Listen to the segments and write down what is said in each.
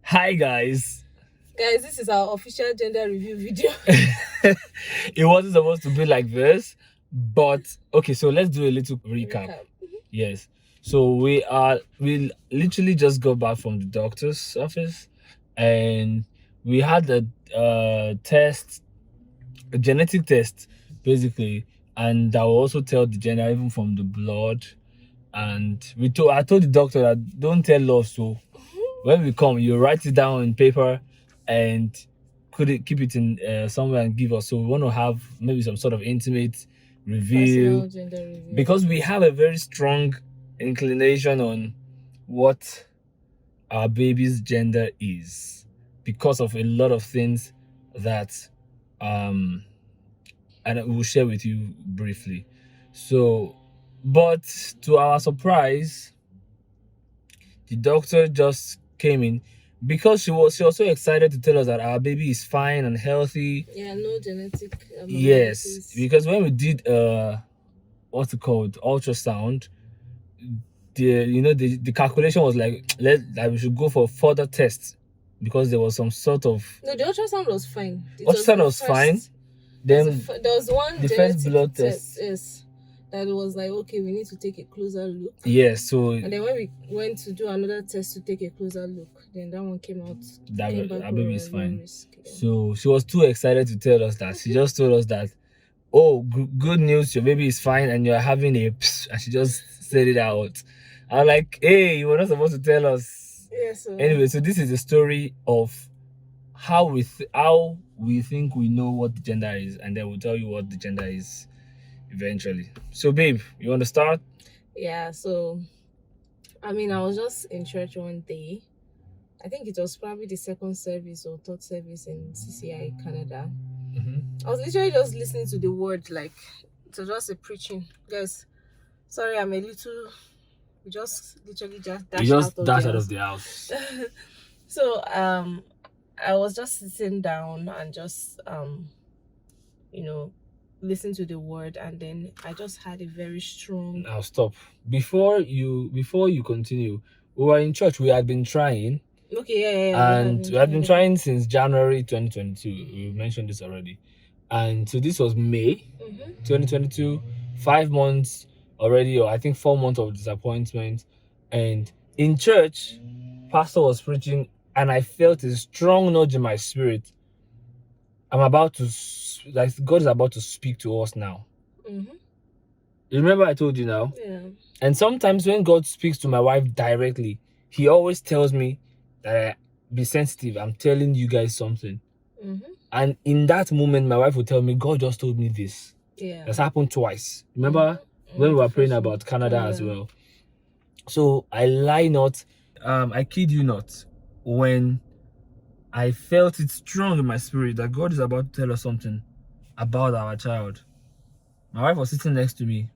Hi guys. Guys, this is our official gender review video. It wasn't supposed to be like this, but okay, so let's do a little recap. Yes. So we literally just got back from the doctor's office, and we had a genetic test basically, and that will also tell the gender even from the blood. And I told the doctor that don't tell us, so when we come, you write it down in paper and keep it in somewhere and give us. So we want to have maybe some sort of intimate review, Personal gender review. because we have a very strong inclination on what our baby's gender is, because of a lot of things that um and we'll share with you briefly. So, but to our surprise, the doctor just came in because she was so excited to tell us that our baby is fine and healthy. Yeah, no genetic abnormalities. Yes, because when we did what's it called, ultrasound, the calculation was like that we should go for further tests, because there was some sort of No, the ultrasound was fine. ultrasound was fine. Then there was one the genetic first blood test. Yes, that was like, okay, we need to take a closer look. Yes, so and then when we went to do another test to take a closer look, then that one came out that our baby is fine. Risk, yeah. So she was too excited to tell us that. She just told us that, oh, good news, your baby is fine and you're having a psh, and she just said it out. I'm like, hey, you were not supposed to tell us. Yes. Anyway, so this is the story of how we think we know what the gender is, and then we'll tell you what the gender is eventually. So babe, you want to start? Yeah, so I mean, I was just in church one day. I think it was probably the second service or third service in CCI Canada. I was literally just listening to the word, like it was just a preaching. Guys, sorry, I'm a little. We just literally just dash out of the house. So I was just sitting down and just listen to the word, and then I just had a very strong. Now stop. Before you continue, we were in church. We had been trying. Okay, yeah. And we had been trying since January 2022. We mentioned this already. And so this was May 2022. 5 months already, or I think 4 months of disappointment. And in church, pastor was preaching, and I felt a strong nudge in my spirit. I'm about to, like, God is about to speak to us now. You remember I told you now? Yeah. And sometimes when God speaks to my wife directly, he always tells me that be sensitive. I'm telling you guys something. And in that moment, my wife would tell me, God just told me this. Yeah. That's happened twice. Remember when we were praying about Canada as well? So I lie not. I kid you not. When I felt it strong in my spirit that God is about to tell us something about our child, my wife was sitting next to me.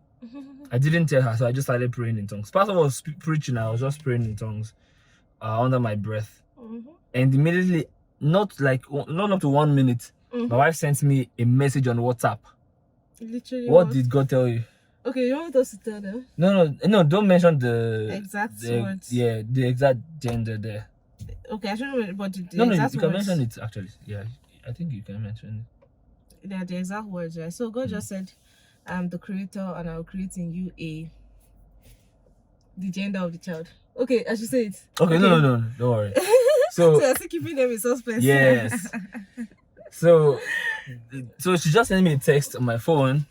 I didn't tell her, so I just started praying in tongues. Pastor was preaching, I was just praying in tongues under my breath. And immediately, not up to 1 minute, my wife sent me a message on WhatsApp. Literally, what did God tell you? Okay, you want us to tell them? No, don't mention the exact words. Yeah, the exact gender there. Okay, I shouldn't know, but no, you can mention it actually. Yeah, I think you can mention it. They're the exact words, right? So God just said, I'm the creator and I'll create in you the gender of the child. Okay, I should say it. Okay. No, don't worry. So you're still keeping them in suspense. Yes. so she just sent me a text on my phone,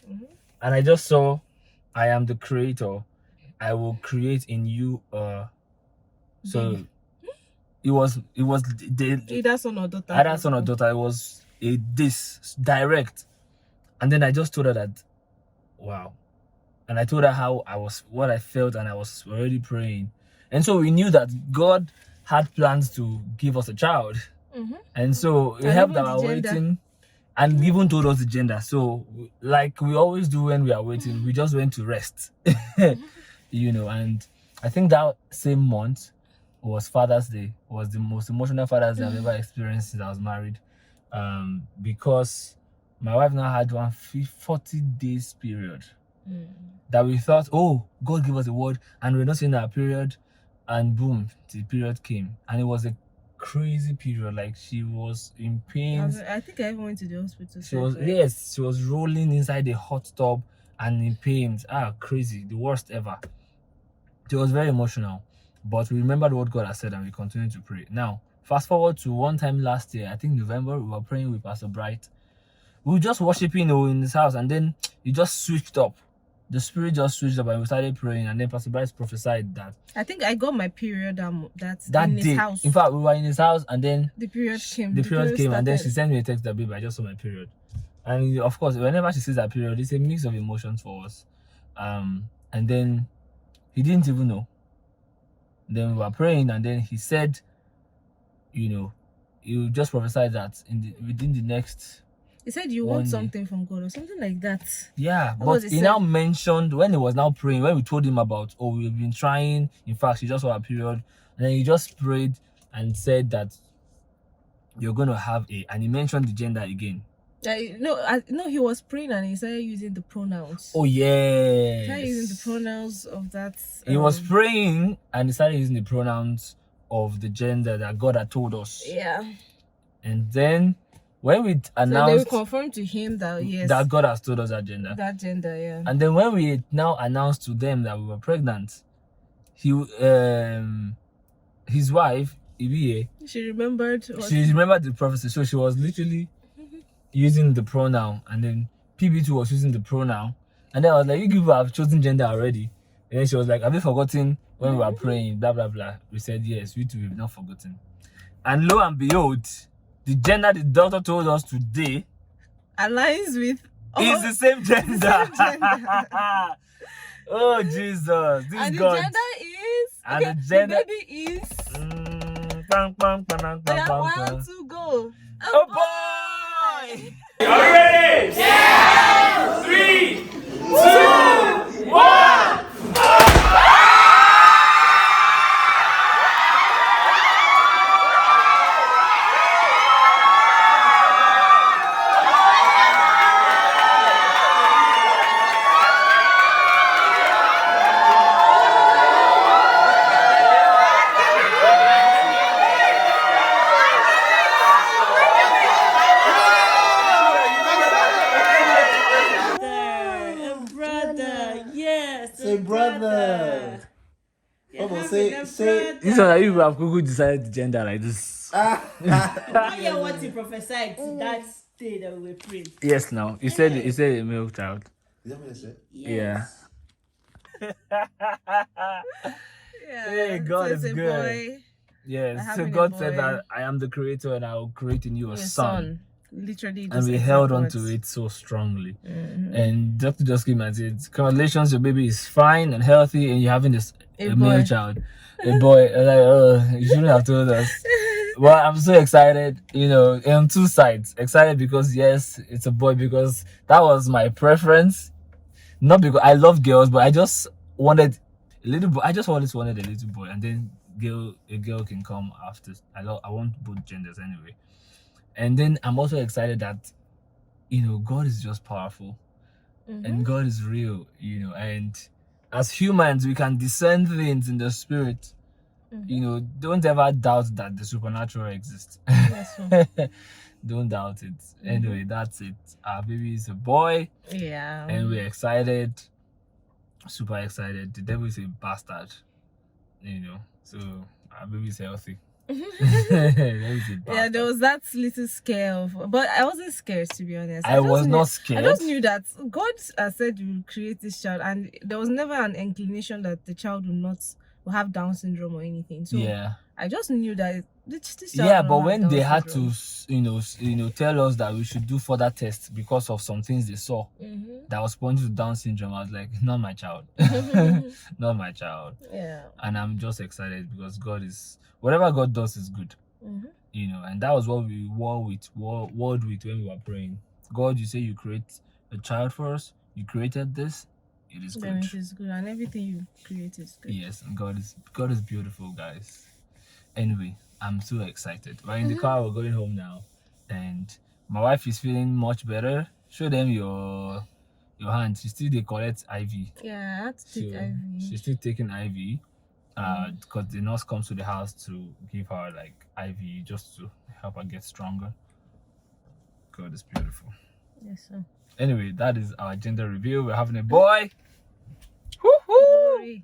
and I just saw, I am the creator, I will create in you so it was either son or daughter. It was this direct. And then I just told her that, wow. And I told her what I felt, and I was already praying. And so we knew that God had plans to give us a child. And so it helped that we were waiting, and even told us the gender. So like we always do when we are waiting, we just went to rest. And I think that same month was Father's Day. It was the most emotional Father's Day I've ever experienced since I was married. Because my wife now had 40 days period. That we thought, oh, God gave us a word, and we're not seeing our period, and boom, the period came. And it was a crazy period. Like she was in pain. I think I even went to the hospital. She was rolling inside the hot tub and in pain. Crazy, the worst ever. It was very emotional, but we remembered what God had said and we continued to pray. Now, fast forward to one time last year, I think November, we were praying with Pastor Bright. We were just worshiping in his house, and then it just switched up. The spirit just switched up, and we started praying. And then Pastor Bright prophesied that I think I got my period that in his day. house. In fact, we were in his house, and then the period came. The period came, and then she sent me a text that, babe, I just saw my period. And of course, whenever she sees that period, it's a mix of emotions for us. And then he didn't even know. Then we were praying, and then he said, you just prophesied that within the next. He said you want something from God or something like that. Yeah, but he now mentioned when he was now praying, when we told him about, we've been trying. In fact, she just saw a period, and then he just prayed and said that you're going to have and he mentioned the gender again. No, he was praying and he started using the pronouns. Oh yeah. He started using the pronouns of that. He was praying and he started using the pronouns of the gender that God had told us. Yeah. And then when we announced, so they confirmed to him that yes, that God has told us that gender. That gender, yeah. And then when we now announced to them that we were pregnant, his wife, Ibiye, she remembered the prophecy. So she was literally using the pronoun, and then PB2 was using the pronoun. And then I was like, you people have chosen gender already. And then she was like, have you forgotten when we were praying? Blah, blah, blah. We said, yes, we too have not forgotten. And lo and behold, the gender the doctor told us today aligns with is the same gender. Oh, Jesus. This and God. The gender is... And the gender... The baby is... One to go. Oh, boy! Are you ready? Yeah! 3, 2, 1! Say brother. Say. This one, you have Google decided the gender like this. Not hear what he prophesied that day that we were praying. Yes, now you said a male child. Is that what I said? Yes. Hey, God is good. Boy. Yes. So God said that I am the creator and I will create in you a son. Literally, and we held on to it so strongly. And doctor just came and said, congratulations, your baby is fine and healthy, and you're having a male child, a boy. I was like, oh, you shouldn't have told us. Well, I'm so excited, on two sides. Excited because yes, it's a boy, because that was my preference. Not because I love girls, but I just wanted a little boy. I just always wanted a little boy, and then a girl can come after. I want both genders anyway. And then I'm also excited that, God is just powerful and God is real, and as humans, we can discern things in the spirit. Don't ever doubt that the supernatural exists. Yes, don't doubt it. Anyway, that's it. Our baby is a boy. Yeah. And we're excited. Super excited. The devil is a bastard. So our baby is healthy. Yeah, there was that little scare but I wasn't scared, to be honest. I was not scared. I just knew that God has said you will create this child, and there was never an inclination that the child will have Down syndrome or anything. So yeah, I just knew that this child but when they had to tell us that we should do further tests because of some things they saw that was pointing to Down syndrome, I was like, not my child. Not my child. Yeah. And I'm just excited because whatever God does is good. And that was what we warred with when we were praying. God, you say you create a child for us. You created this. It is good. It is good, and everything you create is good. Yes, and God is beautiful, guys. Anyway, I'm so excited. We're in the car. We're going home now, and my wife is feeling much better. Show them your hand. She still they collect IV. Yeah, I had to take IV. She's still taking IV. because the nurse comes to the house to give her like IV just to help her get stronger. God is beautiful. Yes, sir. Anyway, that is our gender reveal. We're having a boy. Woohoo!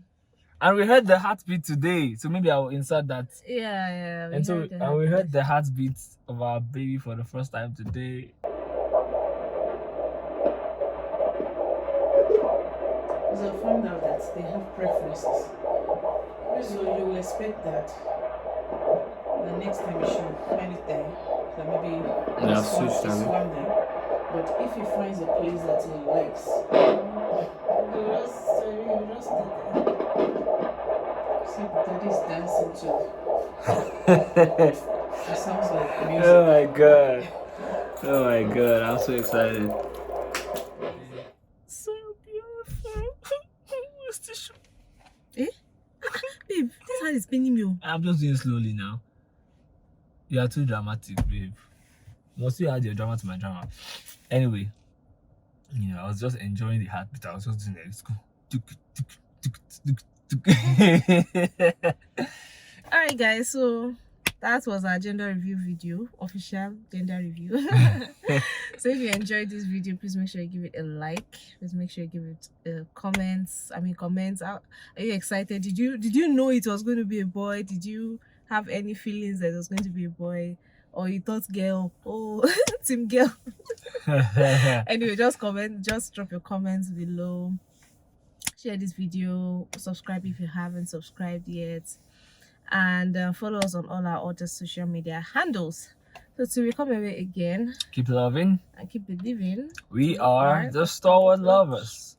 And we heard the heartbeat today, so maybe I will insert that. Yeah. And we heard the heartbeat of our baby for the first time today. So I found out that they have preferences. So you will expect that the next time you should find it there, that maybe swam there. But if he finds a place that he likes, you just see daddy's dancing too. It sounds like music. Oh my god. Oh my god, I'm so excited. So beautiful. What's the show? Babe, this hand is paining me. I'm just doing it slowly now. You are too dramatic, babe. Must you add your drama to my drama? Anyway, you know, I was just enjoying the heartbeat. I was just doing it. Let's go. Alright guys, so that was our gender review video, official gender review. So if you enjoyed this video, please make sure you give it a like. Please make sure you give it comments. Are you excited? Did you know it was going to be a boy? Did you have any feelings that it was going to be a boy, or you thought girl? Oh, team girl. Anyway, just drop your comments below. Share this video, subscribe if you haven't subscribed yet, and follow us on all our other social media handles. So till we come away again, Keep loving and keep believing. We are the Stalwart Lovers.